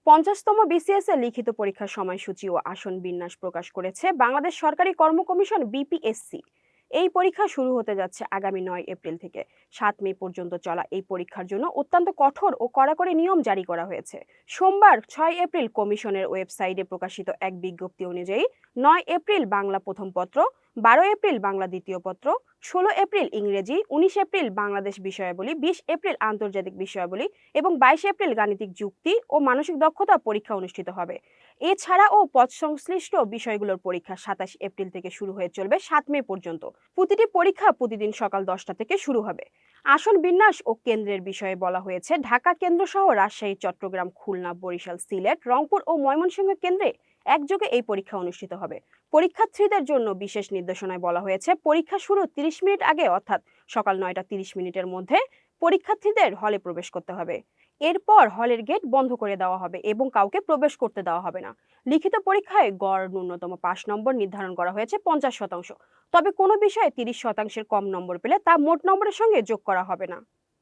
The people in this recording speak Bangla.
50তম বিসিএস এর লিখিত পরীক্ষার সময়সূচি ও আসন বিন্যাস প্রকাশ করেছে বাংলাদেশ সরকারি কর্ম কমিশন বিপিএসসি। এই পরীক্ষা শুরু হতে যাচ্ছে আগামী 9 এপ্রিল থেকে 7 মে পর্যন্ত চলা এই পরীক্ষার জন্য অত্যন্ত কঠোর ও কড়াকড়ি নিয়ম জারি করা হয়েছে। সোমবার 6 এপ্রিল কমিশনের ওয়েবসাইটে প্রকাশিত এক বিজ্ঞপ্তি অনুযায়ী 9 এপ্রিল বাংলা প্রথম পত্র, 12 এপ্রিল বাংলা দ্বিতীয় পত্র, 16 এপ্রিল ইংরেজি, 19 এপ্রিল বাংলাদেশ বিষয়াবলী, 20 এপ্রিল আন্তর্জাতিক বিষয়াবলী এবং 22 এপ্রিল গাণিতিক যুক্তি ও মানসিক দক্ষতা পরীক্ষা অনুষ্ঠিত হবে। এছাড়াও পদ সংশ্লিষ্ট বিষয়গুলোর পরীক্ষা 27 এপ্রিল থেকে শুরু হয়ে চলবে 7 মে পর্যন্ত। প্রতিটি পরীক্ষা প্রতিদিন সকাল 10টা থেকে শুরু হবে। আসন বিন্যাস ও কেন্দ্রের বিষয়ে বলা হয়েছে, ঢাকা কেন্দ্র সহ রাজশাহী, চট্টগ্রাম, খুলনা, বরিশাল, সিলেট, রংপুর ও ময়মনসিংহ কেন্দ্রে একযোগে এই পরীক্ষা অনুষ্ঠিত হবে। পরীক্ষার্থীদের জন্য বিশেষ নির্দেশনায় বলা হয়েছে, পরীক্ষা শুরু 30 মিনিট আগে অর্থাৎ সকাল 9টা 30 মিনিটের মধ্যে পরীক্ষার্থীদের হলে প্রবেশ করতে হবে। এরপর হলের গেট বন্ধ করে দেওয়া হবে এবং কাউকে প্রবেশ করতে দেওয়া হবে না। লিখিত পরীক্ষায় গড় ন্যূনতম পাস নম্বর নির্ধারণ করা হয়েছে 50%। তবে কোনো বিষয়ে 30%-এর কম নম্বর পেলে তা মোট নম্বরের সঙ্গে যোগ করা হবে না।